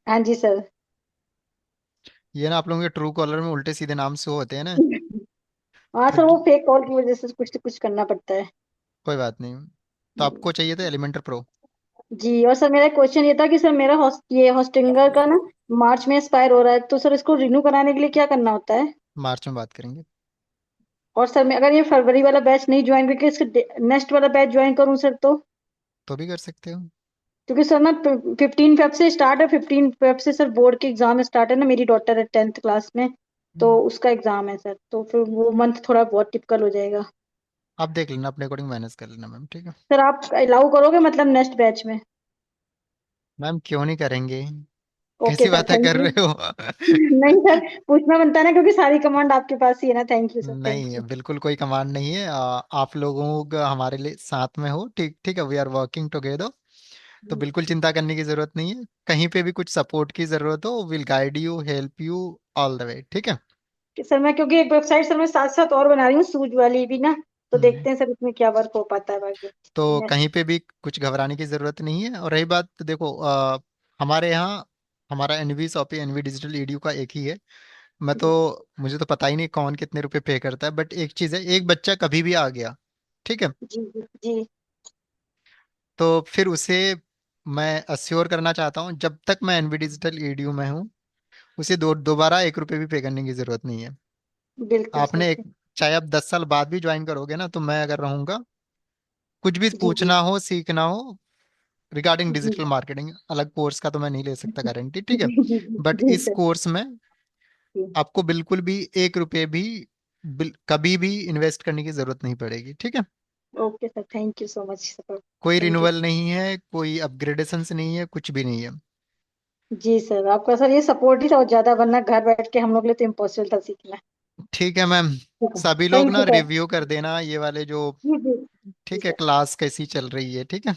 हाँ जी सर। ये ना आप लोगों के ट्रू कॉलर में उल्टे सीधे नाम शो होते हैं ना। हाँ तो सर, वो फेक कॉल की वजह से कुछ तो कुछ करना पड़ता है। कोई बात नहीं। तो आपको चाहिए था एलिमेंटर प्रो। जी, और सर मेरा क्वेश्चन ये था कि सर मेरा ये हॉस्टिंगर का ना मार्च में एक्सपायर हो रहा है, तो सर इसको रिन्यू कराने के लिए क्या करना होता है? मार्च में बात करेंगे। और सर मैं अगर ये फरवरी वाला बैच नहीं ज्वाइन करके इसके नेक्स्ट वाला बैच ज्वाइन करूँ सर तो? तो भी कर सकते हो। क्योंकि सर ना 15 फेब से स्टार्ट है, 15 फेब से सर बोर्ड के एग्जाम स्टार्ट है ना, मेरी डॉटर है 10th क्लास में। तो हम्म, उसका एग्जाम है सर, तो फिर वो मंथ थोड़ा बहुत टिपिकल हो जाएगा। आप देख लेना अपने अकॉर्डिंग मैनेज कर लेना मैम, ठीक है। सर आप अलाउ करोगे मतलब नेक्स्ट बैच में? मैम क्यों नहीं करेंगे, ओके कैसी सर, बातें थैंक कर यू। रहे हो। नहीं सर, पूछना बनता है ना, क्योंकि सारी कमांड आपके पास ही है ना। थैंक यू सर, थैंक नहीं यू। बिल्कुल कोई कमांड नहीं है, आप लोगों का हमारे लिए साथ में हो, ठीक ठीक है, वी आर वर्किंग टुगेदर। तो बिल्कुल चिंता करने की जरूरत नहीं है, कहीं पे भी कुछ सपोर्ट की जरूरत हो, will guide you help you all the वे, ठीक है। सर मैं क्योंकि एक वेबसाइट सर मैं साथ साथ और बना रही हूँ, सूज वाली भी ना। तो हम्म, देखते हैं सर इसमें क्या वर्क हो पाता है बाकी। तो नेक्स्ट। कहीं पे भी कुछ घबराने की जरूरत नहीं है। और रही बात, तो देखो हमारे यहाँ हमारा NV shoppy NV digital EDU का एक ही है। मैं तो, मुझे तो पता ही नहीं कौन कितने रुपए पे करता है, बट एक चीज है, एक बच्चा कभी भी आ गया, ठीक है, जी जी जी। तो फिर उसे मैं अश्योर करना चाहता हूँ, जब तक मैं एनवी डिजिटल ईडीयू में हूँ, उसे दोबारा 1 रुपए भी पे करने की जरूरत नहीं है। बिल्कुल आपने एक, सर। चाहे आप 10 साल बाद भी ज्वाइन करोगे ना, तो मैं अगर रहूंगा, कुछ भी जी जी पूछना हो सीखना हो रिगार्डिंग जी डिजिटल मार्केटिंग, अलग कोर्स का तो मैं नहीं ले सकता गारंटी, ठीक है, जी जी जी बट जी इस सर। कोर्स में जी। आपको बिल्कुल भी 1 रुपए भी कभी भी इन्वेस्ट करने की जरूरत नहीं पड़ेगी, ठीक है। Okay sir, thank you so much sir. कोई थैंक यू। रिन्यूअल नहीं है, कोई अपग्रेडेशन नहीं है, कुछ भी नहीं है। जी सर, आपका सर ये सपोर्ट ही था बहुत ज्यादा, वरना घर बैठ के हम लोग लिए तो इम्पॉसिबल था सीखना। ठीक है मैम। ठीक है। सभी लोग थैंक ना यू सर। रिव्यू कर देना ये वाले जो, जी जी जी ठीक है, सर। क्लास कैसी चल रही है, ठीक है,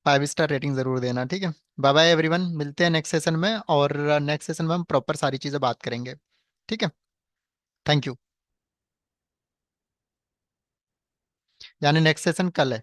5 स्टार रेटिंग जरूर देना, ठीक है। बाय बाय एवरीवन, मिलते हैं नेक्स्ट सेशन में, और नेक्स्ट सेशन में हम प्रॉपर सारी चीजें बात करेंगे, ठीक है। Thank you. यानी नेक्स्ट सेशन कल है।